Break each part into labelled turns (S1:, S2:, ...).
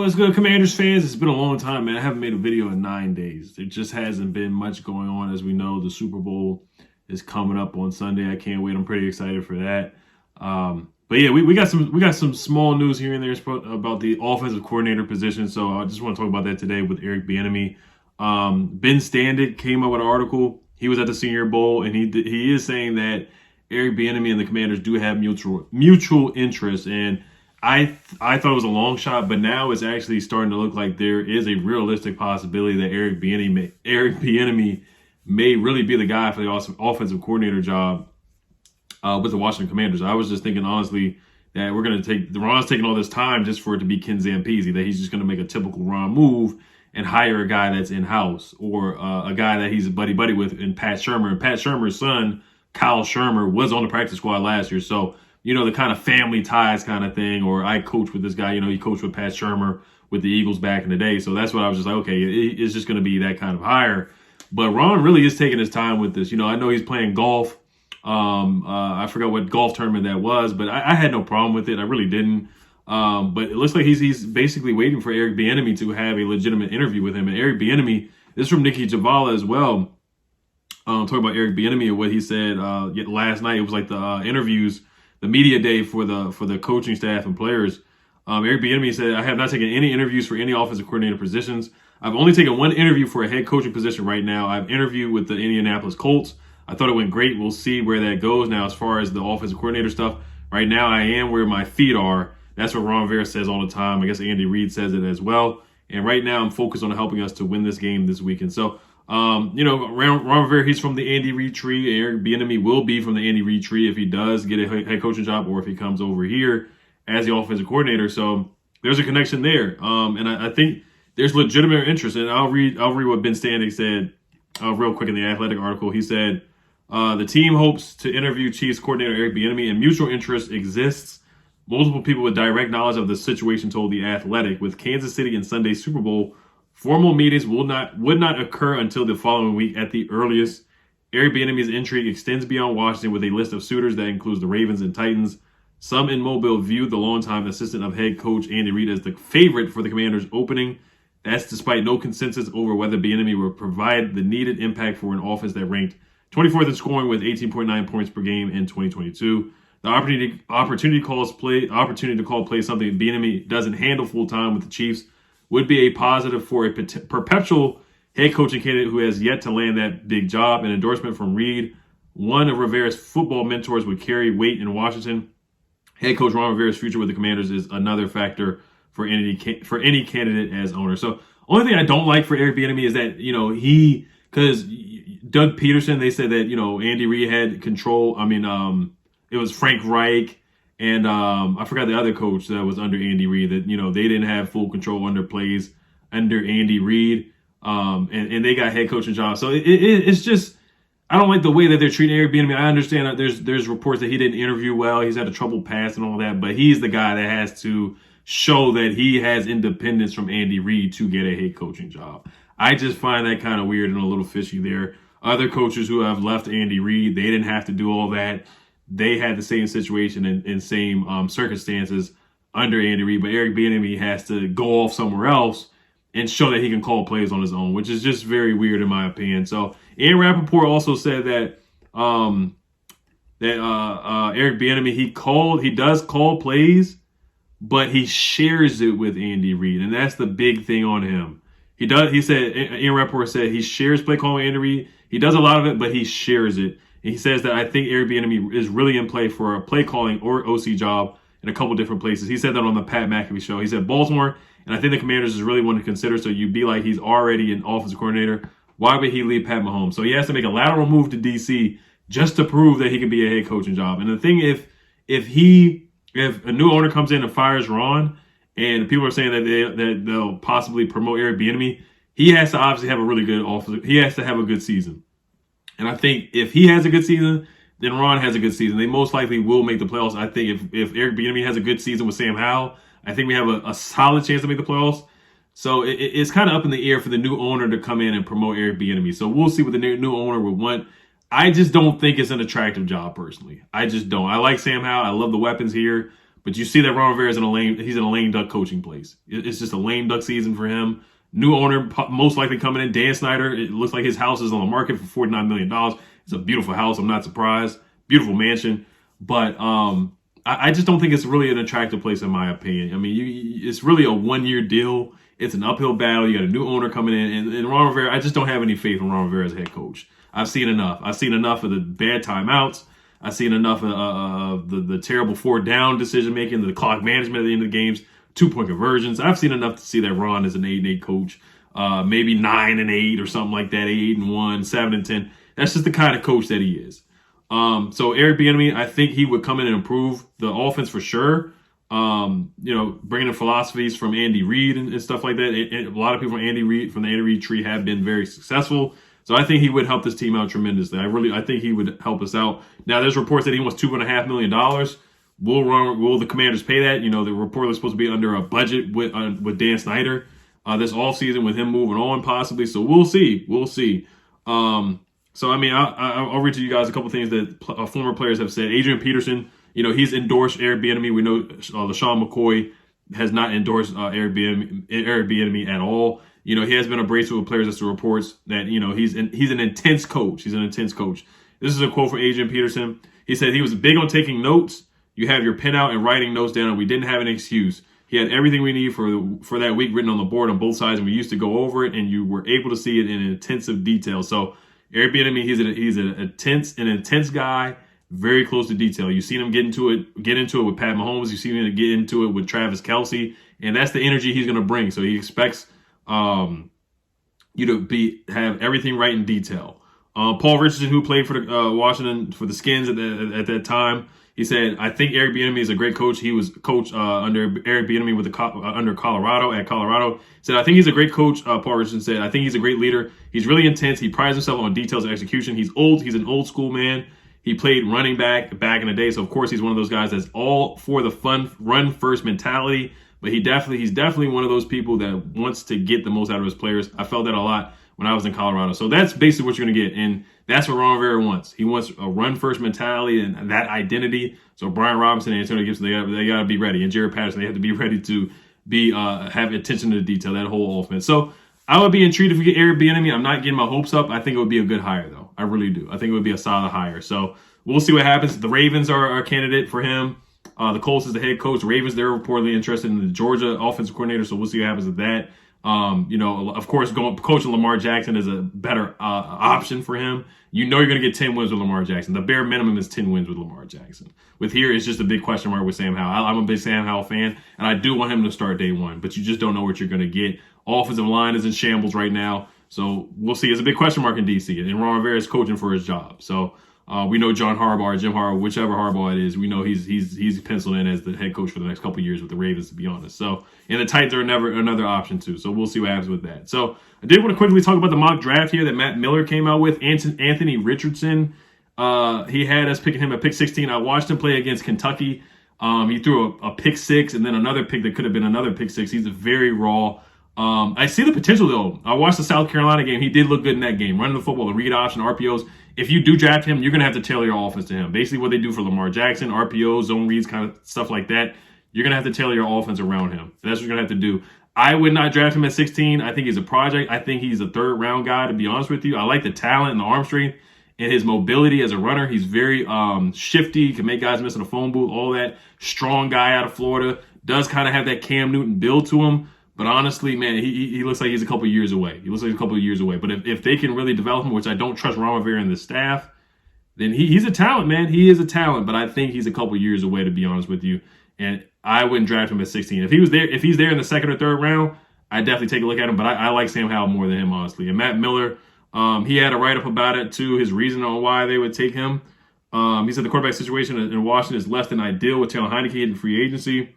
S1: What's good, Commanders fans? It's been a long time, man. I haven't made a video in 9 days. There just hasn't been much going on. As we know, the Super Bowl is coming up on Sunday. I can't wait. I'm pretty excited for that. But yeah, we got some small news here and there about the offensive coordinator position. So I just want to talk about that today with Eric Bieniemy. Ben Standig came up with an article. He was at the Senior Bowl, and he is saying that Eric Bieniemy and the Commanders do have mutual interest. And I thought it was a long shot, but now it's actually starting to look like there is a realistic possibility that Eric Bieniemy may really be the guy for the offensive coordinator job with the Washington Commanders. I was just thinking, honestly, that Ron's taking all this time just for it to be Ken Zampese, that he's just going to make a typical Ron move and hire a guy that's in-house or a guy that he's buddy-buddy with in Pat Shurmur. And Pat Shurmur's son, Kyle Shurmur, was on the practice squad last year. So, the kind of family ties kind of thing, or I coach with this guy, he coached with Pat Shurmur with the Eagles back in the day. So that's what I was just like, okay, it's just going to be that kind of hire. But Ron really is taking his time with this. I know he's playing golf. I forgot what golf tournament that was, but I had no problem with it. I really didn't. But it looks like he's basically waiting for Eric Bieniemy to have a legitimate interview with him. And Eric Bieniemy, this is from Nikki Javala as well. Talking about Eric Bieniemy and what he said last night. It was like the interviews, the media day for the coaching staff and players. Eric Bieniemy said, "I have not taken any interviews for any offensive coordinator positions. I've only taken one interview for a head coaching position right now. I've interviewed with the Indianapolis Colts. I thought it went great. We'll see where that goes now as far as the offensive coordinator stuff. Right now, I am where my feet are." That's what Ron Rivera says all the time. I guess Andy Reid says it as well. And right now, I'm focused on helping us to win this game this weekend. So, Ron Rivera, he's from the Andy Reid tree. Eric Bieniemy will be from the Andy Reid tree if he does get a head coaching job or if he comes over here as the offensive coordinator. So there's a connection there. And I think there's legitimate interest. And I'll read what Ben Standig said real quick in the Athletic article. He said, the team hopes to interview Chiefs coordinator Eric Bieniemy, and mutual interest exists. Multiple people with direct knowledge of the situation told The Athletic. With Kansas City and Sunday's Super Bowl, formal meetings would not occur until the following week at the earliest. Eric Bieniemy's intrigue extends beyond Washington with a list of suitors that includes the Ravens and Titans. Some in Mobile viewed the longtime assistant of head coach Andy Reid as the favorite for the Commanders' opening. That's despite no consensus over whether Bieniemy will provide the needed impact for an offense that ranked 24th in scoring with 18.9 points per game in 2022. The opportunity to call plays, something Bieniemy doesn't handle full time with the Chiefs, would be a positive for a perpetual head coaching candidate who has yet to land that big job. An endorsement from Reid, one of Rivera's football mentors, would carry weight in Washington. Head coach Ron Rivera's future with the Commanders is another factor for any candidate as owner. So, only thing I don't like for Eric Bieniemy is that because Doug Peterson, they said that Andy Reid had control. It was Frank Reich and I forgot the other coach that was under Andy Reid, that they didn't have full control under plays under Andy Reid, and they got head coaching jobs. So it's just, I don't like the way that they're treating Eric Bieniemy. I understand that there's reports that he didn't interview well, he's had a trouble pass and all that, but he's the guy that has to show that he has independence from Andy Reid to get a head coaching job. I just find that kind of weird and a little fishy there. Other coaches who have left Andy Reid, they didn't have to do all that. They had the same situation and same circumstances under Andy Reid, but Eric Bieniemy has to go off somewhere else and show that he can call plays on his own, which is just very weird in my opinion. So, Ian Rappaport also said that Eric Bieniemy, he does call plays, but he shares it with Andy Reid, and that's the big thing on him. He said, Ian Rappaport said he shares play calling with Andy Reid. He does a lot of it, but he shares it. And he says that I think Eric Bieniemy is really in play for a play calling or OC job in a couple different places. He said that on the Pat McAfee show. He said Baltimore, and I think the Commanders is really one to consider. So you'd be like, he's already an offensive coordinator. Why would he leave Pat Mahomes? So he has to make a lateral move to DC just to prove that he can be a head coaching job. And the thing, if a new owner comes in and fires Ron, and people are saying that they'll possibly promote Eric Bieniemy, he has to obviously have a really good offensive. He has to have a good season. And I think if he has a good season, then Ron has a good season. They most likely will make the playoffs. I think if Eric Bieniemy has a good season with Sam Howell, I think we have a solid chance to make the playoffs. So it's kind of up in the air for the new owner to come in and promote Eric Bieniemy. So we'll see what the new owner would want. I just don't think it's an attractive job personally. I just don't. I like Sam Howell. I love the weapons here. But you see that Ron Rivera is he's in a lame duck coaching place. It's just a lame duck season for him. New owner most likely coming in, Dan Snyder. It looks like his house is on the market for $49 million. It's a beautiful house. I'm not surprised. Beautiful mansion. But I just don't think it's really an attractive place in my opinion. I mean, it's really a one-year deal. It's an uphill battle. You got a new owner coming in. And Ron Rivera, I just don't have any faith in Ron Rivera as head coach. I've seen enough. I've seen enough of the bad timeouts. I've seen enough of the terrible 4-down decision-making, the clock management at the end of the games, 2-point conversions. I've seen enough to see that Ron is an 8-8 coach, maybe 9-8 or something like that, 8-1, 7-10. That's just the kind of coach that he is. So Eric Bieniemy, I think he would come in and improve the offense for sure. Bringing in philosophies from Andy Reid and stuff like that. A lot of people from the Andy Reid tree have been very successful. So I think he would help this team out tremendously. I think he would help us out. Now, there's reports that he wants $2.5 million. Will the Commanders pay that? The report was supposed to be under a budget with Dan Snyder this offseason with him moving on possibly. So we'll see. So, I mean, I'll read to you guys a couple things that former players have said. Adrian Peterson, he's endorsed Eric Bieniemy. We know LaShawn McCoy has not endorsed Eric Bieniemy at all. He has been abrasive with players. That's the reports that, he's an intense coach. He's an intense coach. This is a quote from Adrian Peterson. He said he was big on taking notes. You have your pen out and writing notes down, and we didn't have an excuse. He had everything we need for that week written on the board on both sides, and we used to go over it, and you were able to see it in intensive detail. So Eric Bieniemy, he's an intense guy, very close to detail. You've seen him get into it with Pat Mahomes. You've seen him get into it with Travis Kelce, and that's the energy he's going to bring. So he expects you to have everything right in detail. Paul Richardson, who played for the Washington for the Skins at that time, he said, "I think Eric Bieniemy is a great coach. He was coach under Eric Bieniemy under Colorado at Colorado." He said, "I think he's a great coach." Paul Richardson said, "I think he's a great leader. He's really intense. He prides himself on details and execution. He's old. He's an old school man. He played running back in the day, so of course he's one of those guys that's all for the fun run first mentality. But he's definitely one of those people that wants to get the most out of his players. I felt that a lot when I was in Colorado. So that's basically what you're going to get. And that's what Ron Rivera wants. He wants a run-first mentality and that identity. So Brian Robinson and Antonio Gibson, they got to be ready. And Jared Patterson, they have to be ready to have attention to detail, that whole offense. So I would be intrigued if we get Eric Bieniemy. I'm not getting my hopes up. I think it would be a good hire, though. I really do. I think it would be a solid hire. So we'll see what happens. The Ravens are a candidate for him. The Colts is the head coach. Ravens, they're reportedly interested in the Georgia offensive coordinator, so we'll see what happens with that. Of course, coaching Lamar Jackson is a better option for him. You're going to get 10 wins with Lamar Jackson. The bare minimum is 10 wins with Lamar Jackson. With here, it's just a big question mark with Sam Howell. I'm a big Sam Howell fan, and I do want him to start day one, but you just don't know what you're going to get. Offensive line is in shambles right now, so we'll see. It's a big question mark in D.C., and Ron Rivera is coaching for his job. So we know John Harbaugh or Jim Harbaugh, whichever Harbaugh it is, we know he's penciled in as the head coach for the next couple of years with the Ravens, to be honest. So, and the Titans are never another option too. So we'll see what happens with that. So I did want to quickly talk about the mock draft here that Matt Miller came out with. Anthony Richardson, he had us picking him at pick 16. I watched him play against Kentucky. He threw a pick 6 and then another pick that could have been another pick 6. He's very raw. I see the potential though. I watched the South Carolina game. He did look good in that game, running the football, the read option, RPOs. If you do draft him, you're going to have to tailor your offense to him. Basically what they do for Lamar Jackson, RPOs, zone reads, kind of stuff like that. You're going to have to tailor your offense around him. That's what you're going to have to do. I would not draft him at 16. I think he's a project. I think he's a third-round guy, to be honest with you. I like the talent and the arm strength and his mobility as a runner. He's very shifty, can make guys miss in a phone booth, all that. Strong guy out of Florida. Does kind of have that Cam Newton build to him. But honestly, man, he looks like he's a couple years away. But if they can really develop him, which I don't trust Ron Rivera and the staff, then he's a talent, man. He is a talent, but I think he's a couple years away, to be honest with you. And I wouldn't draft him at 16. If he's there in the second or third round, I'd definitely take a look at him. But I like Sam Howell more than him, honestly. And Matt Miller, he had a write-up about it, too, his reason on why they would take him. He said the quarterback situation in Washington is less than ideal with Taylor Heineke in free agency.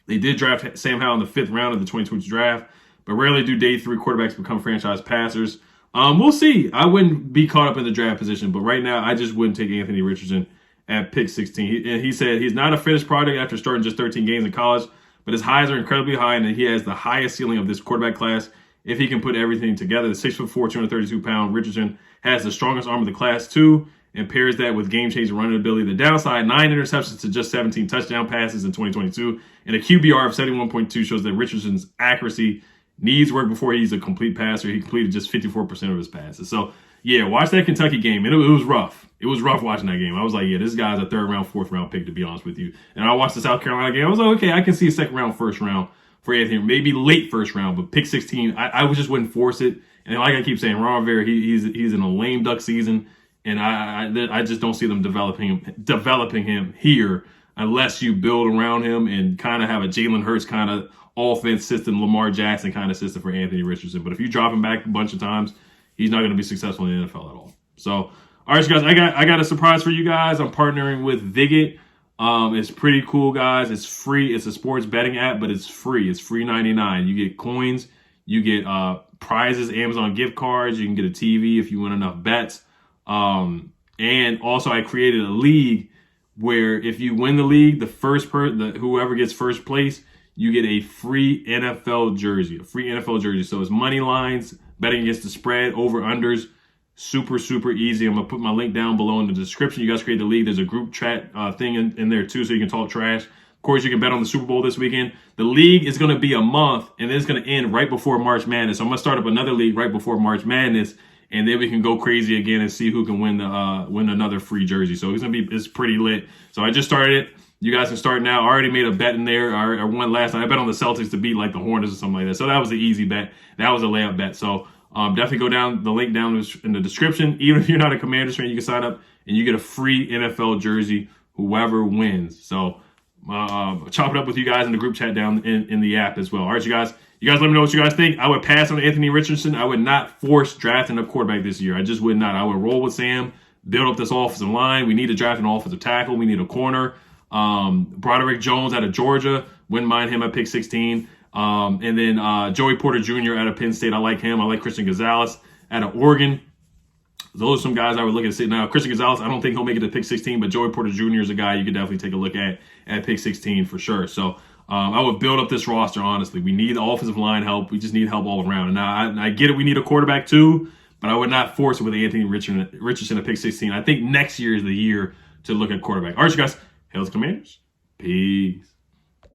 S1: They did draft Sam Howell in the 5th round of the 2020 draft, but rarely do day 3 quarterbacks become franchise passers. We'll see. I wouldn't be caught up in the draft position, but right now I just wouldn't take Anthony Richardson at pick 16. He said he's not a finished product after starting just 13 games in college, but his highs are incredibly high, and he has the highest ceiling of this quarterback class if he can put everything together. The 6'4", 232-pound Richardson has the strongest arm of the class too, and pairs that with game-changing running ability. The downside, 9 interceptions to just 17 touchdown passes in 2022, and a QBR of 71.2 shows that Richardson's accuracy needs work before he's a complete passer. He completed just 54% of his passes. So, yeah, watch that Kentucky game. It was rough. It was rough watching that game. I was like, yeah, this guy's a 3rd round, 4th round pick, to be honest with you. And I watched the South Carolina game. I was like, okay, I can see a 2nd round, 1st round for Anthony. Maybe late 1st round, but pick 16, I just wouldn't force it. And like I keep saying, Ron Rivera, he's in a lame duck season. And I just don't see them developing him here unless you build around him and kind of have a Jalen Hurts kind of offense system, Lamar Jackson kind of system for Anthony Richardson. But if you drop him back a bunch of times, he's not going to be successful in the NFL at all. So, all right, so guys, I got a surprise for you guys. I'm partnering with Vigit. It's pretty cool, guys. It's free. It's a sports betting app, but it's free. It's free $99. You get coins. You get prizes, Amazon gift cards. You can get a TV if you win enough bets. And also I created a league where if you win the league, whoever gets first place, you get a free NFL jersey, So it's money lines, betting against the spread, over unders, super, super easy. I'm going to put my link down below in the description. You guys create the league. There's a group chat thing in there too, so you can talk trash. Of course, you can bet on the Super Bowl this weekend. The league is going to be a month, and then it's going to end right before March Madness. So I'm going to start up another league right before March Madness, and then we can go crazy again and see who can win another free jersey. So it's pretty lit. So I just started it. You guys can start now. I already made a bet in there. I won last night. I bet on the Celtics to beat like the Hornets or something like that. So that was an easy bet. That was a layup bet. So definitely go down the link down in the description. Even if you're not a Commanders fan, you can sign up and you get a free NFL jersey, whoever wins. So chop it up with you guys in the group chat down in the app as well. All right, you guys let me know what you guys think. I would pass on Anthony Richardson. I would not force drafting a quarterback this year. I just would not. I would roll with Sam, build up this offensive line. We need to draft an offensive tackle. We need a corner. Broderick Jones out of Georgia. Wouldn't mind him at pick 16. And then Joey Porter Jr. out of Penn State. I like him. I like Christian Gonzalez out of Oregon. Those are some guys I would look at sitting now. Christian Gonzalez, I don't think he'll make it to pick 16, but Joey Porter Jr. is a guy you could definitely take a look at pick 16 for sure. So I would build up this roster, honestly. We need offensive line help. We just need help all around. And now I get it. We need a quarterback too, but I would not force it with Anthony Richardson at pick 16. I think next year is the year to look at quarterback. All right, you guys. Hail to Commanders. Peace.